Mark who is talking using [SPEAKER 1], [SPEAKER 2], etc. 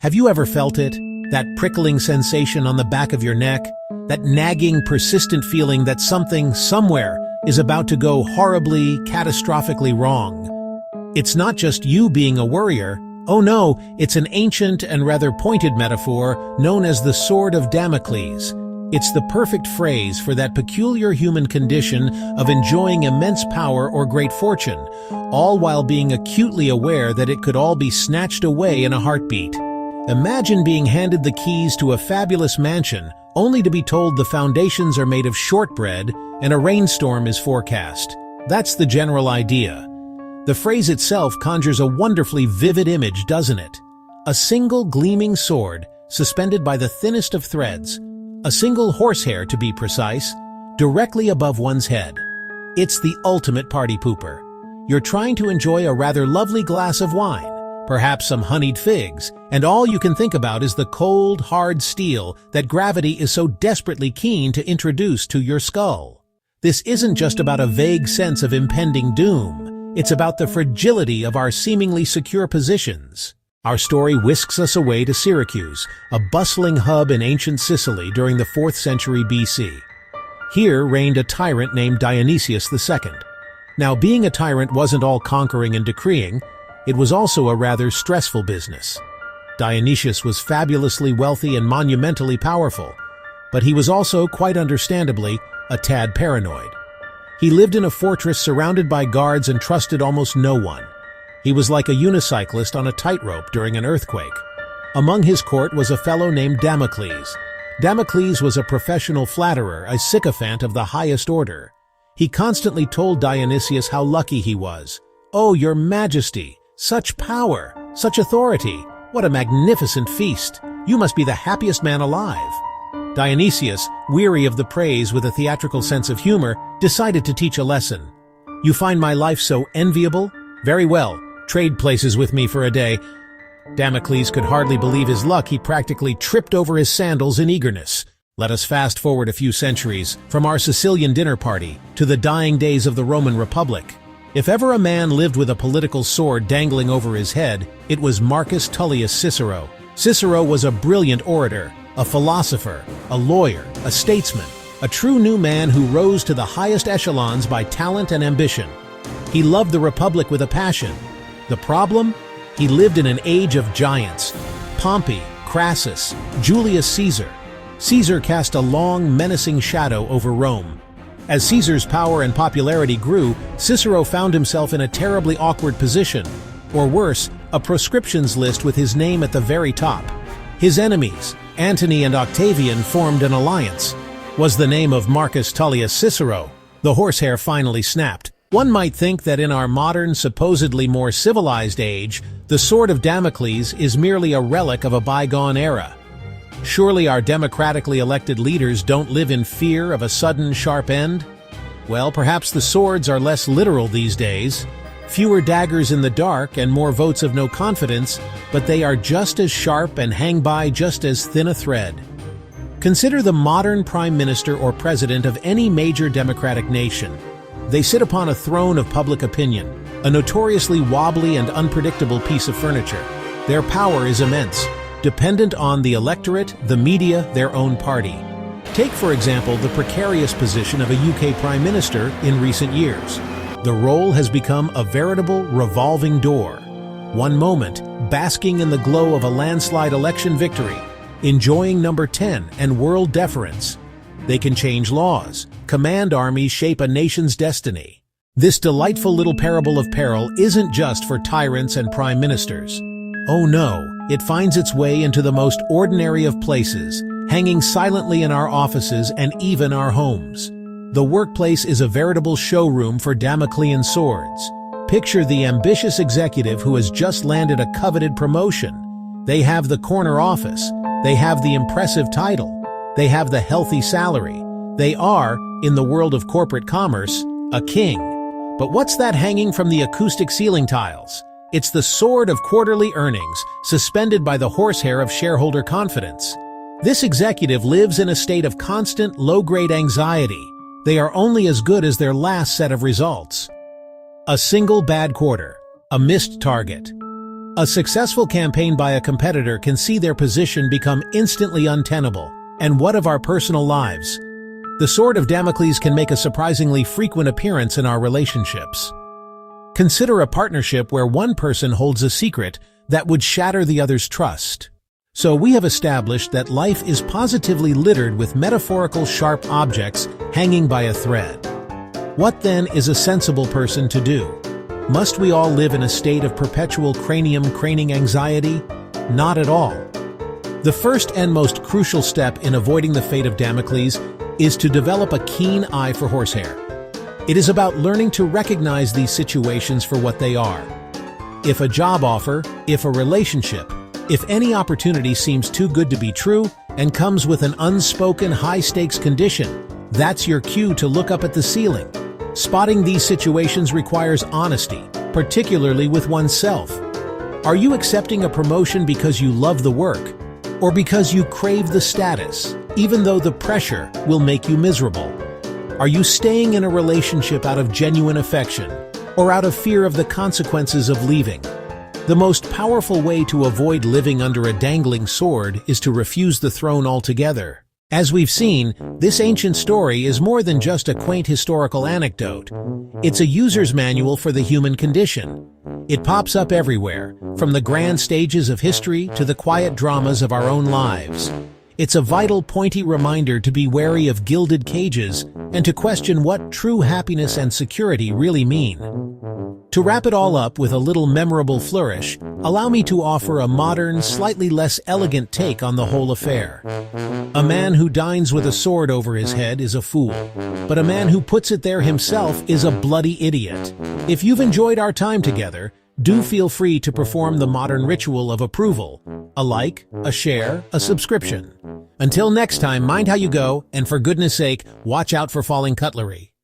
[SPEAKER 1] Have you ever felt it? That prickling sensation on the back of your neck? That nagging, persistent feeling that something, somewhere, is about to go horribly, catastrophically wrong. It's not just you being a worrier. Oh no, it's an ancient and rather pointed metaphor known as the Sword of Damocles. It's the perfect phrase for that peculiar human condition of enjoying immense power or great fortune, all while being acutely aware that it could all be snatched away in a heartbeat. Imagine being handed the keys to a fabulous mansion, only to be told the foundations are made of shortbread and a rainstorm is forecast. That's the general idea. The phrase itself conjures a wonderfully vivid image, doesn't it? A single gleaming sword, suspended by the thinnest of threads, a single horsehair to be precise, directly above one's head. It's the ultimate party pooper. You're trying to enjoy a rather lovely glass of wine, perhaps some honeyed figs, and all you can think about is the cold, hard steel that gravity is so desperately keen to introduce to your skull. This isn't just about a vague sense of impending doom. It's about the fragility of our seemingly secure positions. Our story whisks us away to Syracuse, a bustling hub in ancient Sicily during the 4th century BC. Here reigned a tyrant named Dionysius II. Now, being a tyrant wasn't all conquering and decreeing. It was also a rather stressful business. Dionysius was fabulously wealthy and monumentally powerful, but he was also, quite understandably, a tad paranoid. He lived in a fortress surrounded by guards and trusted almost no one. He was like a unicyclist on a tightrope during an earthquake. Among his court was a fellow named Damocles. Damocles was a professional flatterer, a sycophant of the highest order. He constantly told Dionysius how lucky he was. "Oh, your majesty, such power, such authority, what a magnificent feast. You must be the happiest man alive." Dionysius, weary of the praise with a theatrical sense of humor, decided to teach a lesson. "You find my life so enviable? Very well, trade places with me for a day." Damocles could hardly believe his luck. He practically tripped over his sandals in eagerness. Let us fast forward a few centuries, from our Sicilian dinner party to the dying days of the Roman Republic. If ever a man lived with a political sword dangling over his head, it was Marcus Tullius Cicero. Cicero was a brilliant orator, a philosopher, a lawyer, a statesman, a true new man who rose to the highest echelons by talent and ambition. He loved the Republic with a passion. The problem? He lived in an age of giants. Pompey, Crassus, Julius Caesar. Caesar cast a long, menacing shadow over Rome. As Caesar's power and popularity grew, Cicero found himself in a terribly awkward position, or worse, a proscriptions list with his name at the very top. His enemies, Antony and Octavian, formed an alliance. Was the name of Marcus Tullius Cicero. The horsehair finally snapped. One might think that in our modern, supposedly more civilized age, the Sword of Damocles is merely a relic of a bygone era. Surely our democratically elected leaders don't live in fear of a sudden, sharp end? Well, perhaps the swords are less literal these days. Fewer daggers in the dark and more votes of no confidence, but they are just as sharp and hang by just as thin a thread. Consider the modern prime minister or president of any major democratic nation. They sit upon a throne of public opinion, a notoriously wobbly and unpredictable piece of furniture. Their power is immense, dependent on the electorate, the media, their own party. Take, for example, the precarious position of a UK Prime Minister in recent years. The role has become a veritable revolving door. One moment, basking in the glow of a landslide election victory, enjoying number 10 and world deference. They can change laws, command armies, shape a nation's destiny. This delightful little parable of peril isn't just for tyrants and prime ministers. Oh no, it finds its way into the most ordinary of places, hanging silently in our offices and even our homes. The workplace is a veritable showroom for Damoclean swords. Picture the ambitious executive who has just landed a coveted promotion. They have the corner office. They have the impressive title. They have the healthy salary. They are, in the world of corporate commerce, a king. But what's that hanging from the acoustic ceiling tiles? It's the sword of quarterly earnings, suspended by the horsehair of shareholder confidence. This executive lives in a state of constant, low-grade anxiety. They are only as good as their last set of results. A single bad quarter, a missed target, A successful campaign by a competitor can see their position become instantly untenable. And what of our personal lives? The sword of Damocles can make a surprisingly frequent appearance in our relationships. Consider a partnership where one person holds a secret that would shatter the other's trust. So we have established that life is positively littered with metaphorical sharp objects hanging by a thread. What then is a sensible person to do? Must we all live in a state of perpetual cranium-craning anxiety? Not at all. The first and most crucial step in avoiding the fate of Damocles is to develop a keen eye for horsehair. It is about learning to recognize these situations for what they are. If a job offer, if a relationship, if any opportunity seems too good to be true and comes with an unspoken high-stakes condition, that's your cue to look up at the ceiling. Spotting these situations requires honesty, particularly with oneself. Are you accepting a promotion because you love the work, or because you crave the status, even though the pressure will make you miserable? Are you staying in a relationship out of genuine affection, or out of fear of the consequences of leaving? The most powerful way to avoid living under a dangling sword is to refuse the throne altogether. As we've seen, this ancient story is more than just a quaint historical anecdote. It's a user's manual for the human condition. It pops up everywhere, from the grand stages of history to the quiet dramas of our own lives. It's a vital, pointy reminder to be wary of gilded cages and to question what true happiness and security really mean. To wrap it all up with a little memorable flourish, allow me to offer a modern, slightly less elegant take on the whole affair. A man who dines with a sword over his head is a fool, but a man who puts it there himself is a bloody idiot. If you've enjoyed our time together, do feel free to perform the modern ritual of approval: a like, a share, a subscription. Until next time, mind how you go, and for goodness sake, watch out for falling cutlery.